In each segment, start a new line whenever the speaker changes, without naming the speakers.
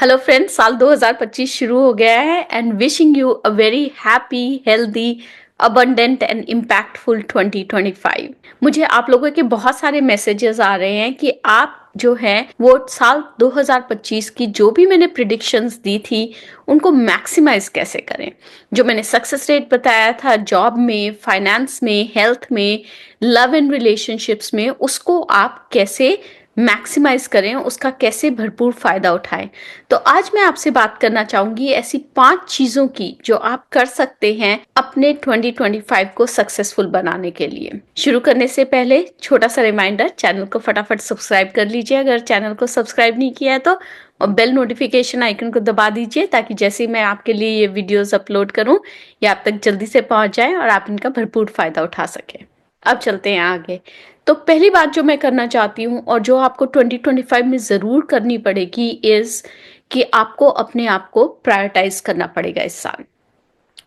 Hello friends, साल 2025 शुरू हो गया है and wishing you a very happy, healthy, abundant and impactful 2025। मुझे आप लोगों के बहुत सारे मैसेजेस आ रहे हैं कि आप जो है वो साल 2025 की जो भी मैंने प्रिडिक्शंस दी थी उनको मैक्सिमाइज कैसे करें। जो मैंने सक्सेस रेट बताया था जॉब में, फाइनेंस में, हेल्थ में, लव एंड रिलेशनशिप्स में, उसको आप कैसे मैक्सिमाइज करें, उसका कैसे भरपूर फायदा उठाएं। तो आज मैं आपसे बात करना चाहूंगी ऐसी 5 चीजों की जो आप कर सकते हैं अपने 2025 को सक्सेसफुल बनाने के लिए। शुरू करने से पहले छोटा सा रिमाइंडर, चैनल को फटाफट सब्सक्राइब कर लीजिए अगर चैनल को सब्सक्राइब नहीं किया है तो, और बेल नोटिफिकेशन आइकन को दबा दीजिए ताकि जैसे ही मैं आपके लिए ये वीडियोस अपलोड करूं ये आप तक जल्दी से पहुंच जाए और आप इनका भरपूर फायदा उठा सकें। अब चलते हैं आगे। तो पहली बात जो मैं करना चाहती हूँ और जो आपको 2025 में जरूर करनी पड़ेगी इज कि आपको अपने आप को प्रायोरिटाइज करना पड़ेगा इस साल।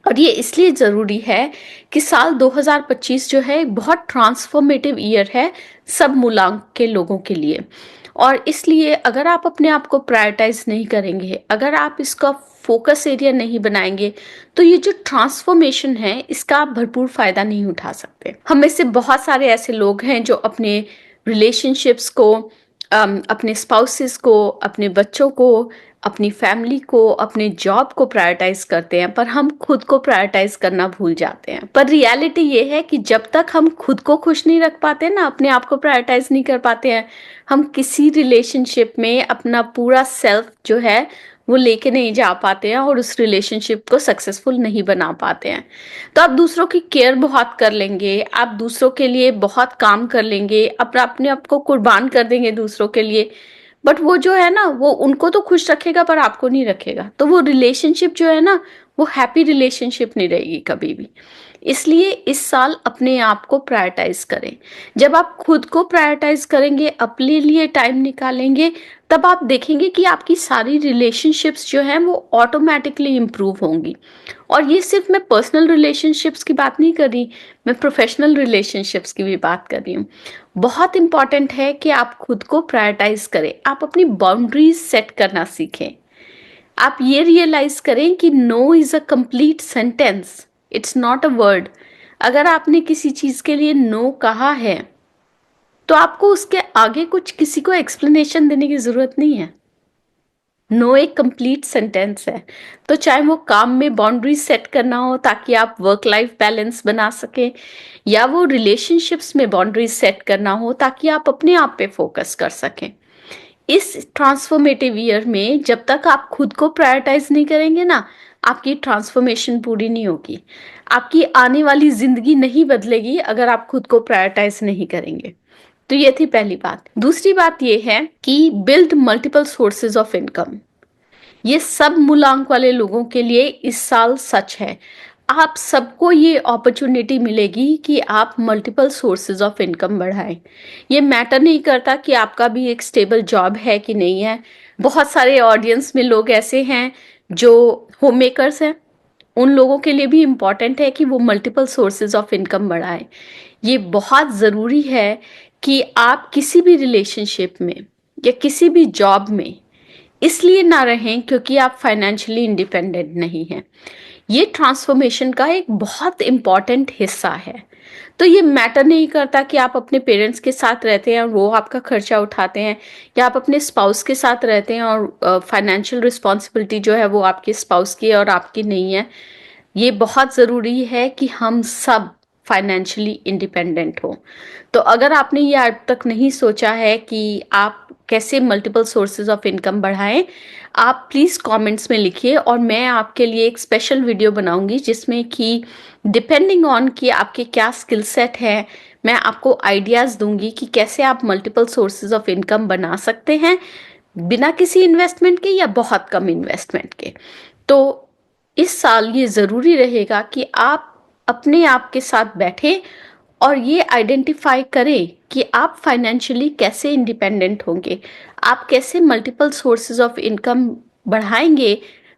और ये इसलिए जरूरी है कि साल 2025 जो है बहुत ट्रांसफॉर्मेटिव ईयर है सब मूलांक के लोगों के लिए। और इसलिए अगर आप अपने आप को प्रायोरिटाइज नहीं करेंगे, अगर आप इसका फोकस एरिया नहीं बनाएंगे, तो ये जो ट्रांसफॉर्मेशन है इसका आप भरपूर फायदा नहीं उठा सकते। हम में से बहुत सारे ऐसे लोग हैं जो अपने रिलेशनशिप्स को, अपने स्पाउसेस को, अपने बच्चों को, अपनी फैमिली को, अपने जॉब को प्रायोरिटाइज करते हैं, पर हम खुद को प्रायोरिटाइज करना भूल जाते हैं। पर रियलिटी ये है कि जब तक हम खुद को खुश नहीं रख पाते ना, अपने आप को प्रायोरिटाइज नहीं कर पाते हैं, हम किसी रिलेशनशिप में अपना पूरा सेल्फ जो है वो लेके नहीं जा पाते हैं और उस रिलेशनशिप को सक्सेसफुल नहीं बना पाते हैं। तो आप दूसरों की केयर बहुत कर लेंगे, आप दूसरों के लिए बहुत काम कर लेंगे, अपने आप को कुर्बान कर देंगे दूसरों के लिए, बट वो जो है ना वो उनको तो खुश रखेगा पर आपको नहीं रखेगा। तो वो रिलेशनशिप जो है ना वो हैप्पी रिलेशनशिप नहीं रहेगी कभी भी। इसलिए इस साल अपने आप को प्रायोरिटाइज करें। जब आप खुद को प्रायोरिटाइज करेंगे, अपने लिए टाइम निकालेंगे, तब आप देखेंगे कि आपकी सारी रिलेशनशिप्स जो हैं वो ऑटोमेटिकली इम्प्रूव होंगी। और ये सिर्फ मैं पर्सनल रिलेशनशिप्स की बात नहीं कर रही, मैं प्रोफेशनल रिलेशनशिप्स की भी बात कर रही हूँ। बहुत इंपॉर्टेंट है कि आप खुद को प्रायोरिटाइज करें, आप अपनी बाउंड्रीज सेट करना सीखें। आप ये रियलाइज करें कि no is a complete sentence, it's not a word. अगर आपने किसी चीज के लिए नो कहा है तो आपको उसके आगे कुछ किसी को एक्सप्लेनेशन देने की जरूरत नहीं है। नो एक कंप्लीट सेंटेंस है। तो चाहे वो काम में बाउंड्रीज सेट करना हो ताकि आप वर्क लाइफ बैलेंस बना सकें, या वो रिलेशनशिप्स में बाउंड्रीज सेट करना हो ताकि आप अपने आप पे फोकस कर सकें। इस ट्रांसफॉर्मेटिव ईयर में जब तक आप खुद को प्रायोरिटाइज नहीं करेंगे ना, आपकी ट्रांसफॉर्मेशन पूरी नहीं होगी। आपकी आने वाली जिंदगी नहीं बदलेगी अगर आप खुद को प्रायोरिटाइज नहीं करेंगे। तो ये थी पहली बात। दूसरी बात ये है कि build multiple sources of income. ये सब मूलांक वाले लोगों के लिए इस साल सच है। आप सबको ये अपॉर्चुनिटी मिलेगी कि आप मल्टीपल सोर्सेज ऑफ इनकम बढ़ाएं। ये मैटर नहीं करता कि आपका भी एक स्टेबल जॉब है कि नहीं है। बहुत सारे ऑडियंस में लोग ऐसे हैं जो होम मेकर्स हैं, उन लोगों के लिए भी इम्पॉर्टेंट है कि वो मल्टीपल सोर्सेज ऑफ इनकम बढ़ाएं। ये बहुत ज़रूरी है कि आप किसी भी रिलेशनशिप में या किसी भी जॉब में इसलिए ना रहें क्योंकि आप फाइनेंशियली इंडिपेंडेंट नहीं हैं। ये ट्रांसफॉर्मेशन का एक बहुत इम्पॉर्टेंट हिस्सा है। तो ये मैटर नहीं करता कि आप अपने पेरेंट्स के साथ रहते हैं और वो आपका खर्चा उठाते हैं, या आप अपने स्पाउस के साथ रहते हैं और फाइनेंशियल रिस्पॉन्सिबिलिटी जो है वो आपके स्पाउस की है और आपकी नहीं है। ये बहुत ज़रूरी है कि हम सब फाइनेंशियली इंडिपेंडेंट हो। तो अगर आपने ये आज तक नहीं सोचा है कि आप कैसे मल्टीपल सोर्सेज ऑफ इनकम बढ़ाएं, आप प्लीज़ कमेंट्स में लिखिए और मैं आपके लिए एक स्पेशल वीडियो बनाऊंगी जिसमें कि डिपेंडिंग ऑन कि आपके क्या स्किल सेट है, मैं आपको आइडियाज़ दूंगी कि कैसे आप मल्टीपल सोर्सेज ऑफ इनकम बना सकते हैं बिना किसी इन्वेस्टमेंट के या बहुत कम इन्वेस्टमेंट के। तो इस साल ये ज़रूरी रहेगा कि आप अपने आप के साथ बैठें और ये आइडेंटिफाई करें कि आप फाइनेंशियली कैसे इंडिपेंडेंट होंगे, आप कैसे मल्टीपल सोर्सेज ऑफ इनकम बढ़ाएंगे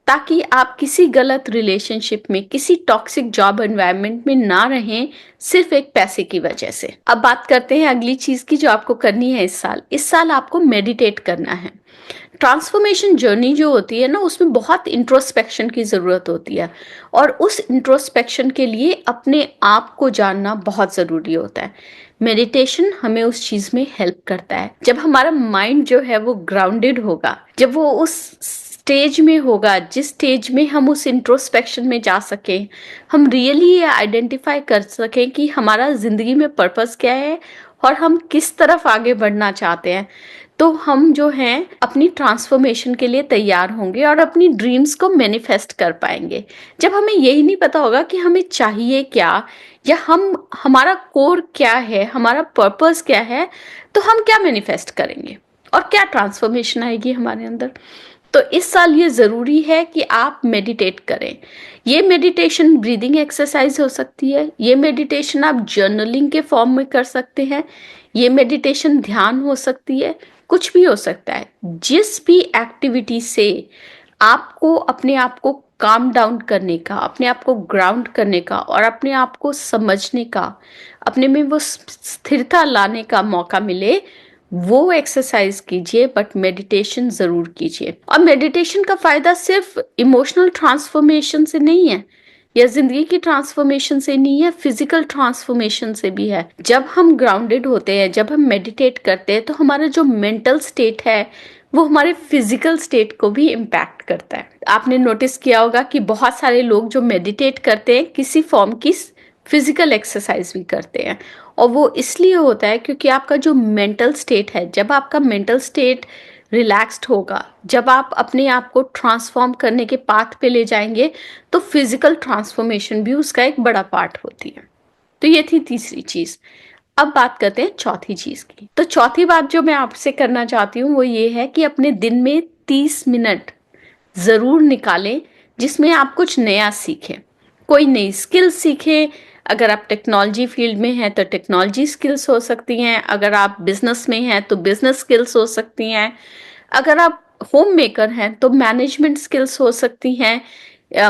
ताकि आप किसी गलत रिलेशनशिप में, किसी टॉक्सिक जॉब एनवायरनमेंट में ना रहें सिर्फ एक पैसे की वजह से। अब बात करते हैं अगली चीज़ की जो आपको करनी है इस साल। इस साल आपको मेडिटेट करना है। ट्रांसफॉर्मेशन जर्नी जो होती है ना, उसमें बहुत इंट्रोस्पेक्शन की ज़रूरत होती है, और उस इंट्रोस्पेक्शन के लिए अपने आप को जानना बहुत ज़रूरी होता है। मेडिटेशन हमें उस चीज़ में हेल्प करता है। जब हमारा माइंड जो है वो ग्राउंडेड होगा, जब वो उस स्टेज में होगा जिस स्टेज में हम उस इंट्रोस्पेक्शन में जा सकें, हम रियली ये आइडेंटिफाई कर सकें कि हमारा ज़िंदगी में पर्पस क्या है और हम किस तरफ आगे बढ़ना चाहते हैं, तो हम जो हैं अपनी ट्रांसफॉर्मेशन के लिए तैयार होंगे और अपनी ड्रीम्स को मैनिफेस्ट कर पाएंगे। जब हमें यही नहीं पता होगा कि हमें चाहिए क्या, या हमारा कोर क्या है, हमारा पर्पस क्या है, तो हम क्या मैनिफेस्ट करेंगे और क्या ट्रांसफॉर्मेशन आएगी हमारे अंदर। तो इस साल ये ज़रूरी है कि आप मेडिटेट करें। ये मेडिटेशन ब्रीदिंग एक्सरसाइज हो सकती है, ये मेडिटेशन आप जर्नलिंग के फॉर्म में कर सकते हैं, ये मेडिटेशन ध्यान हो सकती है, कुछ भी हो सकता है। जिस भी एक्टिविटी से आपको अपने आप को काम डाउन करने का, अपने आप को ग्राउंड करने का और अपने आप को समझने का, अपने में वो स्थिरता लाने का मौका मिले, वो एक्सरसाइज कीजिए, बट मेडिटेशन ज़रूर कीजिए। और मेडिटेशन का फ़ायदा सिर्फ इमोशनल ट्रांसफॉर्मेशन से नहीं है, या ज़िंदगी की ट्रांसफॉर्मेशन से नहीं है, फिजिकल ट्रांसफॉर्मेशन से भी है। जब हम ग्राउंडेड होते हैं, जब हम मेडिटेट करते हैं, तो हमारा जो मेंटल स्टेट है वो हमारे फिजिकल स्टेट को भी इम्पैक्ट करता है। आपने नोटिस किया होगा कि बहुत सारे लोग जो मेडिटेट करते हैं किसी फॉर्म की फिजिकल एक्सरसाइज भी करते हैं, और वो इसलिए होता है क्योंकि आपका जो मेंटल स्टेट है, जब आपका मेंटल स्टेट रिलैक्स्ड होगा, जब आप अपने आप को ट्रांसफॉर्म करने के पाथ पे ले जाएंगे, तो फिजिकल ट्रांसफॉर्मेशन भी उसका एक बड़ा पार्ट होती है। तो ये थी तीसरी चीज। अब बात करते हैं चौथी चीज की। तो चौथी बात जो मैं आपसे करना चाहती हूँ वो ये है कि अपने दिन में 30 मिनट जरूर निकालें जिसमें आप कुछ नया सीखें, कोई नई स्किल सीखें। अगर आप टेक्नोलॉजी फील्ड में हैं तो टेक्नोलॉजी स्किल्स हो सकती हैं, अगर आप बिजनेस में हैं तो बिजनेस स्किल्स हो सकती हैं, अगर आप होम मेकर हैं तो मैनेजमेंट स्किल्स हो सकती हैं,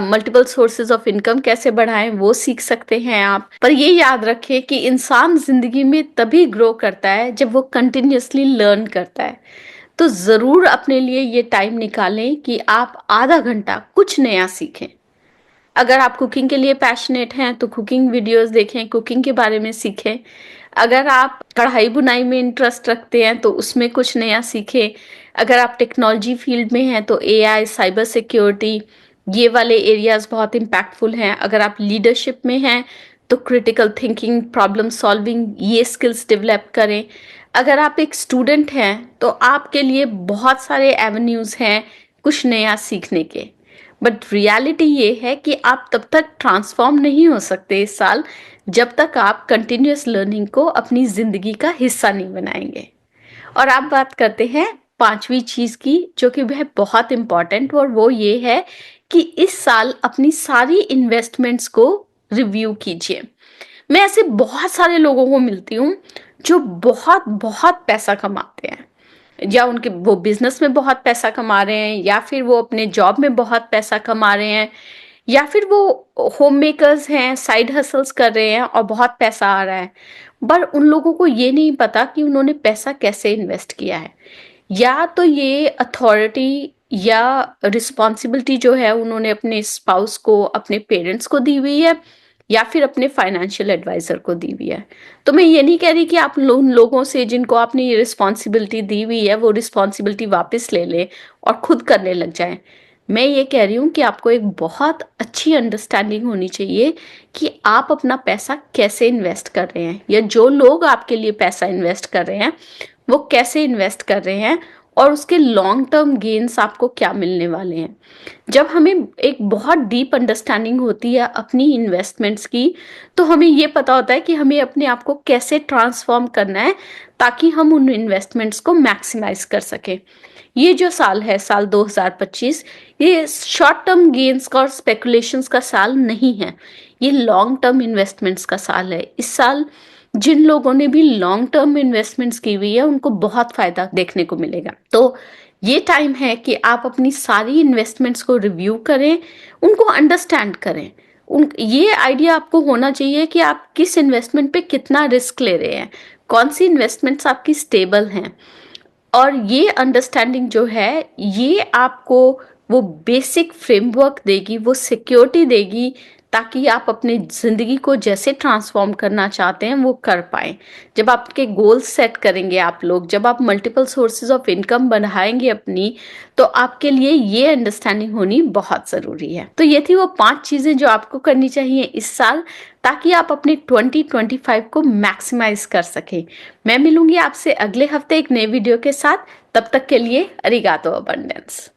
मल्टीपल सोर्सेज ऑफ इनकम कैसे बढ़ाएं वो सीख सकते हैं आप। पर ये याद रखें कि इंसान जिंदगी में तभी ग्रो करता है जब वो कंटिन्यूअसली लर्न करता है। तो ज़रूर अपने लिए ये टाइम निकालें कि आप आधा घंटा कुछ नया सीखें। अगर आप कुकिंग के लिए पैशनेट हैं तो कुकिंग वीडियोस देखें, कुकिंग के बारे में सीखें। अगर आप कढ़ाई बुनाई में इंटरेस्ट रखते हैं तो उसमें कुछ नया सीखें। अगर आप टेक्नोलॉजी फील्ड में हैं तो एआई, साइबर सिक्योरिटी, ये वाले एरियाज बहुत इम्पैक्टफुल हैं। अगर आप लीडरशिप में हैं तो क्रिटिकल थिंकिंग, प्रॉब्लम सॉल्विंग, ये स्किल्स डेवलप करें। अगर आप एक स्टूडेंट हैं तो आपके लिए बहुत सारे एवेन्यूज़ हैं कुछ नया सीखने के। बट रियलिटी ये है कि आप तब तक ट्रांसफॉर्म नहीं हो सकते इस साल जब तक आप कंटिन्यूअस लर्निंग को अपनी ज़िंदगी का हिस्सा नहीं बनाएंगे। और आप बात करते हैं पांचवी चीज़ की, जो कि वह बहुत इम्पॉर्टेंट, और वो ये है कि इस साल अपनी सारी इन्वेस्टमेंट्स को रिव्यू कीजिए। मैं ऐसे बहुत सारे लोगों को मिलती हूँ जो बहुत बहुत पैसा कमाते हैं, या उनके वो बिजनेस में बहुत पैसा कमा रहे हैं, या फिर वो अपने जॉब में बहुत पैसा कमा रहे हैं, या फिर वो होम मेकर्स हैं, साइड हसल्स कर रहे हैं और बहुत पैसा आ रहा है। पर उन लोगों को ये नहीं पता कि उन्होंने पैसा कैसे इन्वेस्ट किया है। या तो ये अथॉरिटी या रिस्पॉन्सिबिलिटी जो है उन्होंने अपने स्पाउस को, अपने पेरेंट्स को दी हुई है, या फिर अपने फाइनेंशियल एडवाइजर को दी हुई है। तो मैं ये नहीं कह रही कि आप उन लोगों से जिनको आपने ये रिस्पॉन्सिबिलिटी दी हुई है वो रिस्पॉन्सिबिलिटी वापस ले लें और खुद करने लग जाएं। मैं ये कह रही हूँ कि आपको एक बहुत अच्छी अंडरस्टैंडिंग होनी चाहिए कि आप अपना पैसा कैसे इन्वेस्ट कर रहे हैं, या जो लोग आपके लिए पैसा इन्वेस्ट कर रहे हैं वो कैसे इन्वेस्ट कर रहे हैं, और उसके लॉन्ग टर्म गेन्स आपको क्या मिलने वाले हैं। जब हमें एक बहुत डीप अंडरस्टैंडिंग होती है अपनी इन्वेस्टमेंट्स की, तो हमें ये पता होता है कि हमें अपने आप को कैसे ट्रांसफॉर्म करना है ताकि हम उन इन्वेस्टमेंट्स को मैक्सिमाइज कर सकें। ये जो साल है, साल 2025, ये शॉर्ट टर्म गेन्स का और स्पेकुलेशंस का साल नहीं है, ये लॉन्ग टर्म इन्वेस्टमेंट्स का साल है। इस साल जिन लोगों ने भी लॉन्ग टर्म इन्वेस्टमेंट्स की हुई है उनको बहुत फायदा देखने को मिलेगा। तो ये टाइम है कि आप अपनी सारी इन्वेस्टमेंट्स को रिव्यू करें, उनको अंडरस्टैंड करें। ये आइडिया आपको होना चाहिए कि आप किस इन्वेस्टमेंट पे कितना रिस्क ले रहे हैं, कौन सी इन्वेस्टमेंट्स आपकी स्टेबल हैं, और ये अंडरस्टैंडिंग जो है, ये आपको वो बेसिक फ्रेमवर्क देगी, वो सिक्योरिटी देगी, ताकि आप अपनी ज़िंदगी को जैसे ट्रांसफ़ॉर्म करना चाहते हैं, वो कर पाएँ। जब आपके गोल सेट करेंगे आप लोग, जब आप मल्टीपल सोर्सेज़ ऑफ इनकम बढ़ाएँगे अपनी, तो आपके लिए ये अंडरस्टैंडिंग होनी बहुत ज़रूरी है। तो ये थी वो 5 चीज़ें जो आपको करनी चाहिए इस साल, ताकि आप अपने 2025 को मैक्सिमाइज़ कर सकें। मैं मिलूँगी आपसे अगले हफ्ते एक नए वीडियो के साथ। तब तक के लिए अरिगातो अबंडेंस।